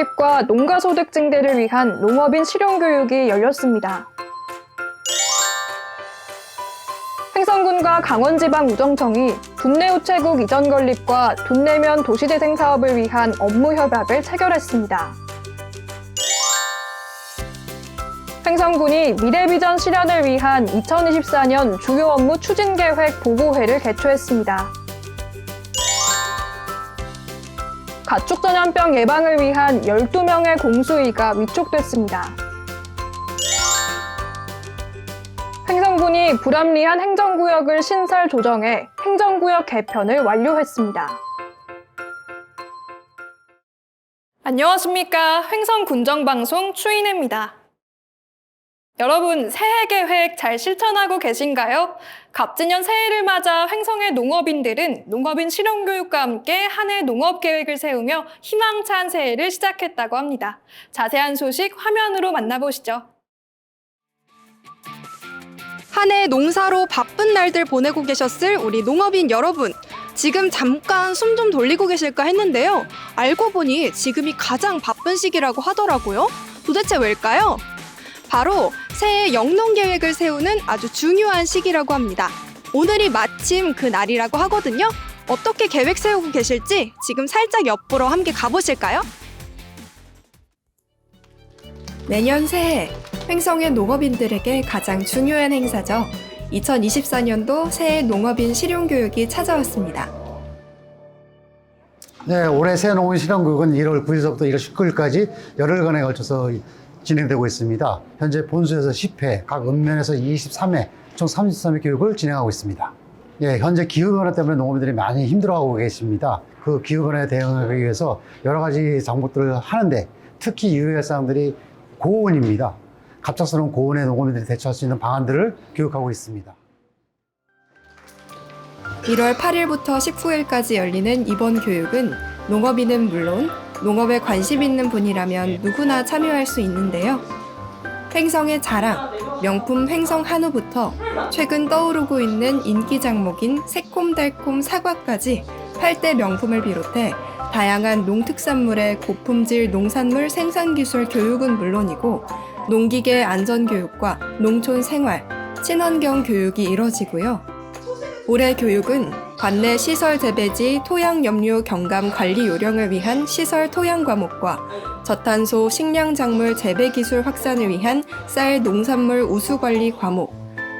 설립과 농가소득 증대를 위한 농업인 실용교육이 열렸습니다. 횡성군과 강원지방우정청이 둔내 우체국 이전 건립과 둔내면 도시재생 사업을 위한 업무 협약을 체결했습니다. 횡성군이 미래비전 실현을 위한 2024년 주요 업무 추진계획 보고회를 개최했습니다. 가축전염병 예방을 위한 12명의 공수위가 위촉됐습니다. 횡성군이 불합리한 행정구역을 신설 조정해 행정구역 개편을 완료했습니다. 안녕하십니까. 횡성군정방송 추인혜입니다. 여러분, 새해 계획 잘 실천하고 계신가요? 갑진년 새해를 맞아 횡성의 농업인들은 농업인 실용교육과 함께 한 해 농업 계획을 세우며 희망찬 새해를 시작했다고 합니다. 자세한 소식 화면으로 만나보시죠. 한 해 농사로 바쁜 날들 보내고 계셨을 우리 농업인 여러분, 지금 잠깐 숨 좀 돌리고 계실까 했는데요. 알고 보니 지금이 가장 바쁜 시기라고 하더라고요. 도대체 왜일까요? 바로 새해 영농 계획을 세우는 아주 중요한 시기라고 합니다. 오늘이 마침 그 날이라고 하거든요. 어떻게 계획 세우고 계실지 지금 살짝 엿보러 함께 가보실까요? 매년 새해, 횡성의 농업인들에게 가장 중요한 행사죠. 2024년도 새해 농업인 실용교육이 찾아왔습니다. 네, 올해 새 농업인 실용교육은 1월 9일서부터 1월 19일까지 열흘간에 걸쳐서 진행되고 있습니다. 현재 본수에서 10회, 각 읍면에서 23회, 총 33회 교육을 진행하고 있습니다. 예, 현재 기후변화 때문에 농업인들이 많이 힘들어하고 계십니다. 그 기후변화에 대응하기 위해서 여러 가지 정보들을 하는데 특히 유의할 사항들이 고온입니다. 갑작스러운 고온에 농업인들이 대처할 수 있는 방안들을 교육하고 있습니다. 1월 8일부터 19일까지 열리는 이번 교육은 농업인은 물론 농업에 관심 있는 분이라면 누구나 참여할 수 있는데요. 횡성의 자랑, 명품 횡성 한우부터 최근 떠오르고 있는 인기 작목인 새콤달콤 사과까지 8대 명품을 비롯해 다양한 농특산물의 고품질 농산물 생산기술 교육은 물론이고 농기계 안전교육과 농촌 생활, 친환경 교육이 이뤄지고요. 올해 교육은 관내 시설 재배지 토양 염류 경감 관리 요령을 위한 시설 토양 과목과 저탄소 식량작물 재배 기술 확산을 위한 쌀 농산물 우수 관리 과목,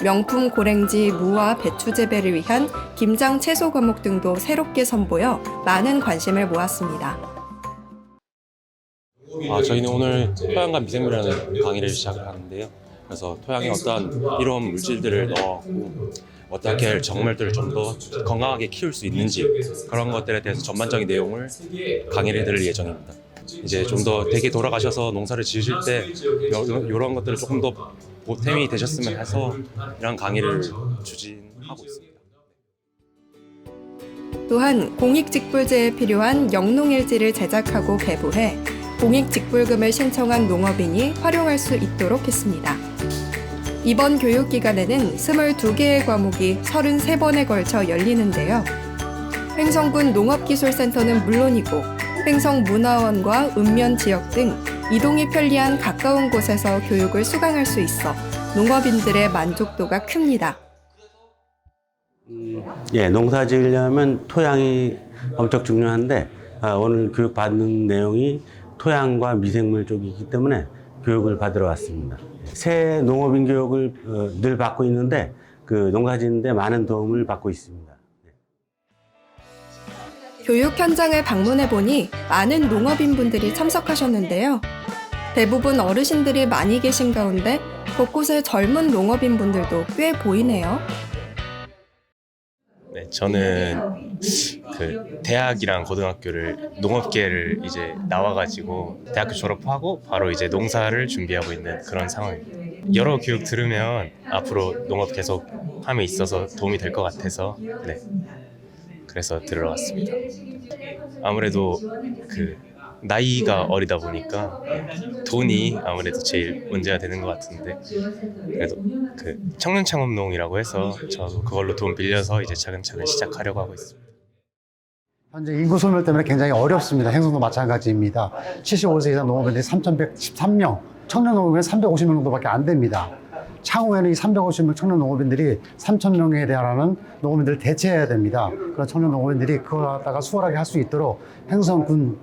명품 고랭지 무와 배추 재배를 위한 김장 채소 과목 등도 새롭게 선보여 많은 관심을 모았습니다. 저희는 오늘 토양과 미생물이라는 강의를 시작을 하는데요. 그래서 토양에 어떤 이로운 물질들을 넣었고 어떻게 작물들을 좀 더 건강하게 키울 수 있는지 그런 것들에 대해서 전반적인 내용을 강의를 들을 예정입니다. 이제 좀 더 댁에 돌아가셔서 농사를 지으실 때 이런 것들을 조금 더 보탬이 되셨으면 해서 이런 강의를 추진하고 있습니다. 또한 공익직불제에 필요한 영농일지를 제작하고 배부해 공익직불금을 신청한 농업인이 활용할 수 있도록 했습니다. 이번 교육기간에는 22개의 과목이 33번에 걸쳐 열리는데요. 횡성군 농업기술센터는 물론이고 횡성문화원과 읍면 지역 등 이동이 편리한 가까운 곳에서 교육을 수강할 수 있어 농업인들의 만족도가 큽니다. 농사 지으려면 토양이 엄청 중요한데 오늘 교육 받는 내용이 토양과 미생물 쪽이기 때문에 교육을 받으러 왔습니다. 새 농업인 교육을 늘 받고 있는데 그 농사 짓는데 많은 도움을 받고 있습니다. 교육 현장을 방문해보니 많은 농업인분들이 참석하셨는데요. 대부분 어르신들이 많이 계신 가운데 곳곳에 젊은 농업인분들도 꽤 보이네요. 네, 저는 그 대학이랑 고등학교를 농업계를 이제 나와가지고 대학교 졸업하고 바로 이제 농사를 준비하고 있는 그런 상황입니다. 여러 교육 들으면 앞으로 농업 계속 함에 있어서 도움이 될 것 같아서 그래서 들으러 왔습니다. 아무래도 그 나이가 어리다 보니까 돈이 아무래도 제일 문제가 되는 것 같은데 그래도 그 청년창업농이라고 해서 저도 그걸로 돈 빌려서 이제 차근차근 시작하려고 하고 있습니다. 현재 인구 소멸 때문에 굉장히 어렵습니다. 행성도 마찬가지입니다. 75세 이상 농업인들이 3,113명, 청년 농업인은 350명 정도밖에 안 됩니다. 향후에는 이 350명 청년 농업인들이 3,000명에 대한 농업인들을 대체해야 됩니다. 그런 청년 농업인들이 그걸 갖다가 수월하게 할 수 있도록 행성군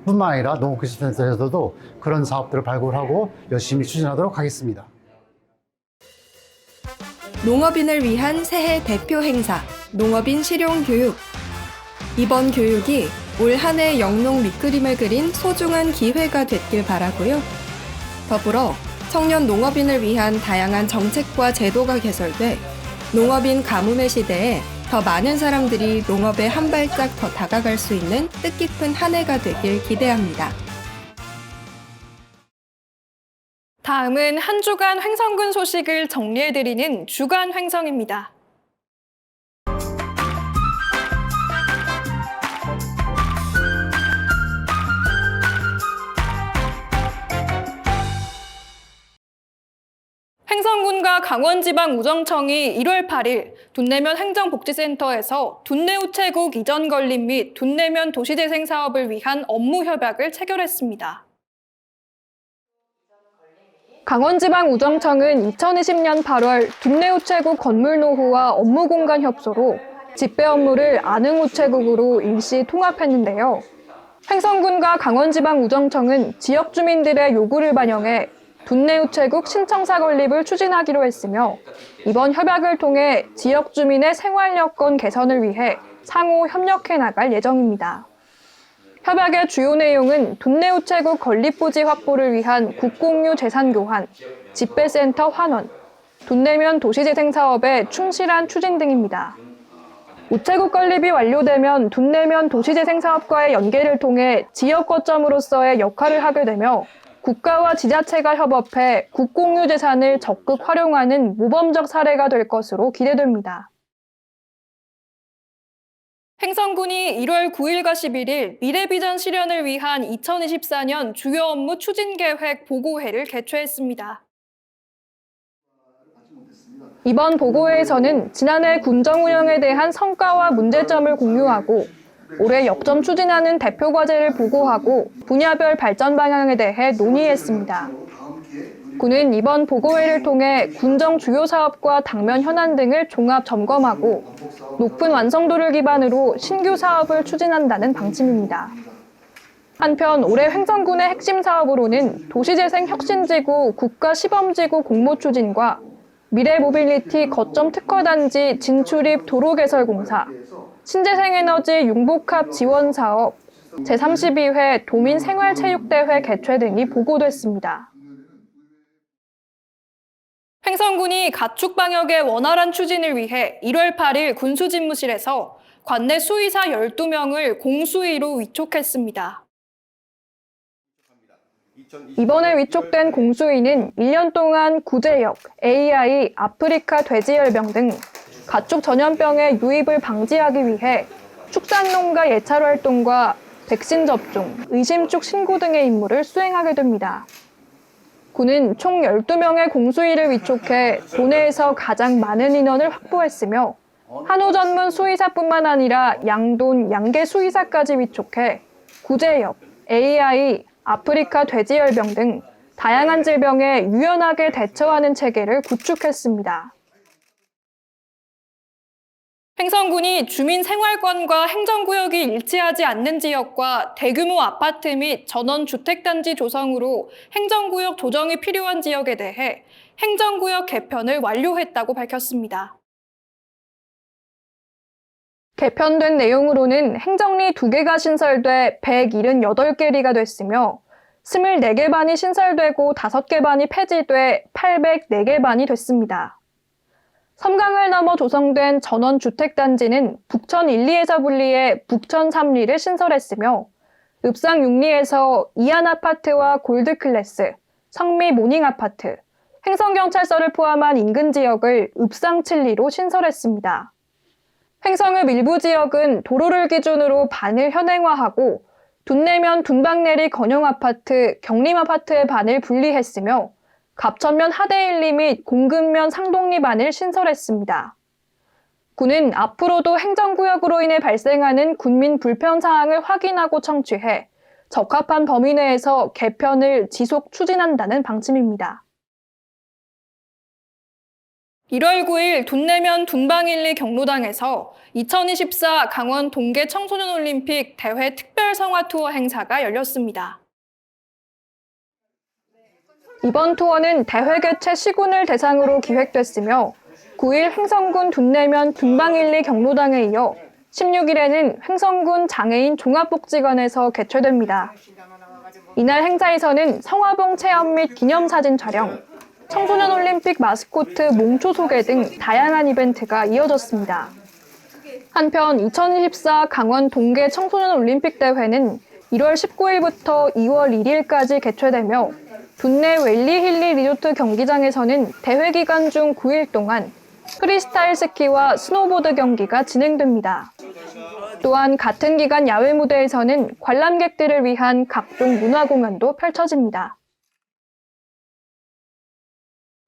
뿐만 아니라 농업기술센터에서도 그런 사업들을 발굴하고 열심히 추진하도록 하겠습니다. 농업인을 위한 새해 대표 행사, 농업인 실용교육. 이번 교육이 올 한 해 영농 밑그림을 그린 소중한 기회가 됐길 바라고요. 더불어 청년 농업인을 위한 다양한 정책과 제도가 개설돼 농업인 가뭄의 시대에 더 많은 사람들이 농업에 한 발짝 더 다가갈 수 있는 뜻깊은 한 해가 되길 기대합니다. 다음은 한 주간 횡성군 소식을 정리해드리는 주간 횡성입니다. 횡성군과 강원지방우정청이 1월 8일 둔내면 행정복지센터에서 둔내 우체국 이전 건립 및 둔내면 도시재생 사업을 위한 업무 협약을 체결했습니다. 강원지방우정청은 2020년 8월 둔내 우체국 건물 노후와 업무 공간 협소로 집배 업무를 안흥 우체국으로 일시 통합했는데요. 횡성군과 강원지방우정청은 지역 주민들의 요구를 반영해 둔내 우체국 신청사 건립을 추진하기로 했으며 이번 협약을 통해 지역 주민의 생활 여건 개선을 위해 상호 협력해 나갈 예정입니다. 협약의 주요 내용은 둔내 우체국 건립 부지 확보를 위한 국공유 재산 교환, 집배센터 환원, 둔내면 도시재생 사업의 충실한 추진 등입니다. 우체국 건립이 완료되면 둔내면 도시재생 사업과의 연계를 통해 지역 거점으로서의 역할을 하게 되며 국가와 지자체가 협업해 국공유 재산을 적극 활용하는 모범적 사례가 될 것으로 기대됩니다. 횡성군이 1월 9일과 11일 미래비전 실현을 위한 2024년 주요 업무 추진계획 보고회를 개최했습니다. 이번 보고회에서는 지난해 군정 운영에 대한 성과와 문제점을 공유하고 올해 역점 추진하는 대표 과제를 보고하고 분야별 발전 방향에 대해 논의했습니다. 군은 이번 보고회를 통해 군정 주요 사업과 당면 현안 등을 종합 점검하고 높은 완성도를 기반으로 신규 사업을 추진한다는 방침입니다. 한편 올해 횡성군의 핵심 사업으로는 도시재생 혁신지구 국가시범지구 공모 추진과 미래모빌리티 거점 특화단지 진출입 도로개설공사, 신재생에너지 융복합 지원 사업, 제32회 도민생활체육대회 개최 등이 보고됐습니다. 횡성군이 가축 방역의 원활한 추진을 위해 1월 8일 군수집무실에서 관내 수의사 12명을 공수위로 위촉했습니다. 이번에 위촉된 공수위는 1년 동안 구제역, AI, 아프리카 돼지열병 등 가축 전염병의 유입을 방지하기 위해 축산농가 예찰 활동과 백신 접종, 의심축 신고 등의 임무를 수행하게 됩니다. 군은 총 12명의 공수위를 위촉해 도내에서 가장 많은 인원을 확보했으며 한우 전문 수의사뿐만 아니라 양돈, 양계 수의사까지 위촉해 구제역, AI, 아프리카 돼지열병 등 다양한 질병에 유연하게 대처하는 체계를 구축했습니다. 횡성군이 주민 생활권과 행정구역이 일치하지 않는 지역과 대규모 아파트 및 전원주택단지 조성으로 행정구역 조정이 필요한 지역에 대해 행정구역 개편을 완료했다고 밝혔습니다. 개편된 내용으로는 행정리 2개가 신설돼 178개리가 됐으며 24개 반이 신설되고 5개 반이 폐지돼 804개 반이 됐습니다. 섬강을 넘어 조성된 전원주택단지는 북천 1, 2에서 분리해 북천 3리를 신설했으며 읍상 6리에서 이안아파트와 골드클래스, 성미 모닝아파트, 횡성경찰서를 포함한 인근 지역을 읍상 7리로 신설했습니다. 횡성읍 일부 지역은 도로를 기준으로 반을 현행화하고 둔내면 둔방내리 건영아파트, 경림아파트의 반을 분리했으며 갑천면 하대일리 및 공급면 상동리 반을 신설했습니다. 군은 앞으로도 행정구역으로 인해 발생하는 군민 불편 사항을 확인하고 청취해 적합한 범위 내에서 개편을 지속 추진한다는 방침입니다. 1월 9일 둔내면 둔방일리 경로당에서 2024 강원 동계 청소년 올림픽 대회 특별 성화 투어 행사가 열렸습니다. 이번 투어는 대회 개최 시군을 대상으로 기획됐으며 9일 횡성군 둔내면 둔방일리 경로당에 이어 16일에는 횡성군 장애인 종합복지관에서 개최됩니다. 이날 행사에서는 성화봉 체험 및 기념사진 촬영, 청소년 올림픽 마스코트 몽초 소개 등 다양한 이벤트가 이어졌습니다. 한편 2024 강원 동계 청소년 올림픽 대회는 1월 19일부터 2월 1일까지 개최되며 둔내 웰리 힐리 리조트 경기장에서는 대회 기간 중 9일 동안 프리스타일 스키와 스노보드 경기가 진행됩니다. 또한 같은 기간 야외 무대에서는 관람객들을 위한 각종 문화 공연도 펼쳐집니다.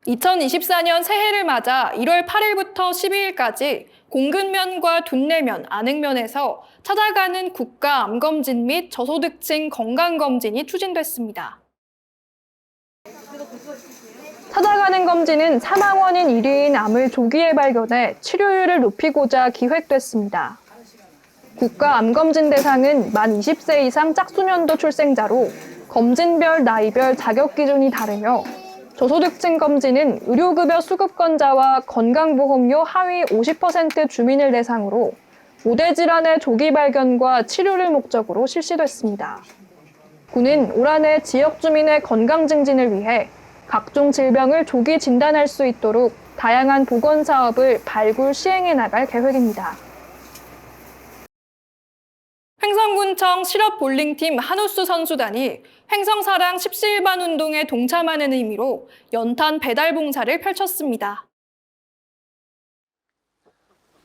2024년 새해를 맞아 1월 8일부터 12일까지 공근면과 둔내면, 안흥면에서 찾아가는 국가 암검진 및 저소득층 건강검진이 추진됐습니다. 찾아가는 검진은 사망 원인 1위인 암을 조기에 발견해 치료율을 높이고자 기획됐습니다. 국가 암검진 대상은 만 20세 이상 짝수년도 출생자로 검진별, 나이별 자격 기준이 다르며 저소득층 검진은 의료급여 수급권자와 건강보험료 하위 50% 주민을 대상으로 5대 질환의 조기 발견과 치료를 목적으로 실시됐습니다. 군은 올 한 해 지역 주민의 건강 증진을 위해 각종 질병을 조기 진단할 수 있도록 다양한 보건 사업을 발굴 시행해 나갈 계획입니다. 횡성군청 실업볼링팀 한우스 선수단이 횡성사랑 17반 운동에 동참하는 의미로 연탄 배달 봉사를 펼쳤습니다.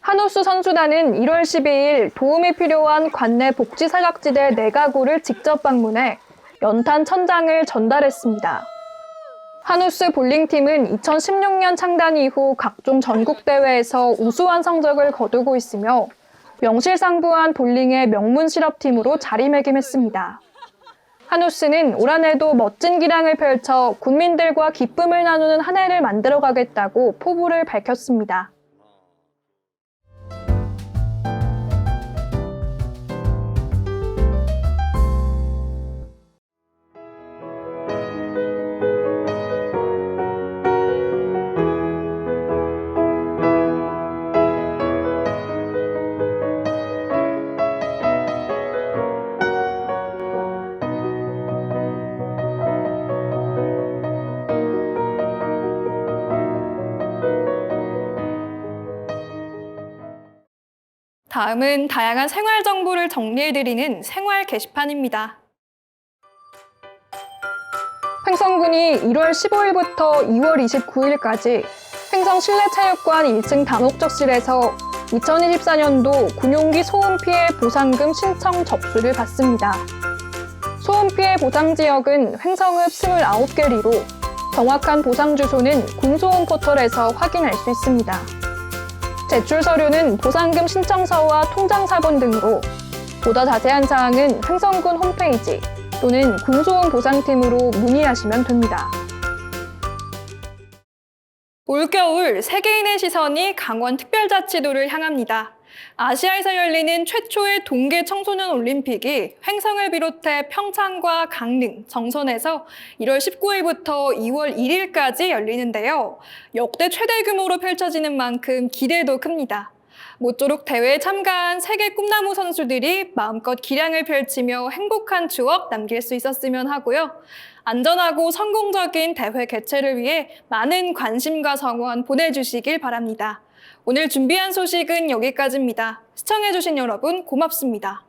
한우스 선수단은 1월 12일 도움이 필요한 관내 복지사각지대 4가구를 직접 방문해 연탄 1000장을 전달했습니다. 한우스 볼링팀은 2016년 창단 이후 각종 전국대회에서 우수한 성적을 거두고 있으며 명실상부한 볼링의 명문 실업팀으로 자리매김했습니다. 한우스는 올 한 해도 멋진 기량을 펼쳐 군민들과 기쁨을 나누는 한 해를 만들어가겠다고 포부를 밝혔습니다. 다음은 다양한 생활 정보를 정리해드리는 생활 게시판입니다. 횡성군이 1월 15일부터 2월 29일까지 횡성 실내체육관 1층 다목적실에서 2024년도 군용기 소음 피해 보상금 신청 접수를 받습니다. 소음 피해 보상 지역은 횡성읍 29개리로 정확한 보상 주소는 군소음 포털에서 확인할 수 있습니다. 제출 서류는 보상금 신청서와 통장사본 등으로 보다 자세한 사항은 횡성군 홈페이지 또는 군소음 보상팀으로 문의하시면 됩니다. 올겨울 세계인의 시선이 강원 특별자치도를 향합니다. 아시아에서 열리는 최초의 동계 청소년 올림픽이 횡성을 비롯해 평창과 강릉, 정선에서 1월 19일부터 2월 1일까지 열리는데요. 역대 최대 규모로 펼쳐지는 만큼 기대도 큽니다. 모쪼록 대회에 참가한 세계 꿈나무 선수들이 마음껏 기량을 펼치며 행복한 추억 남길 수 있었으면 하고요. 안전하고 성공적인 대회 개최를 위해 많은 관심과 성원 보내주시길 바랍니다. 오늘 준비한 소식은 여기까지입니다. 시청해주신 여러분 고맙습니다.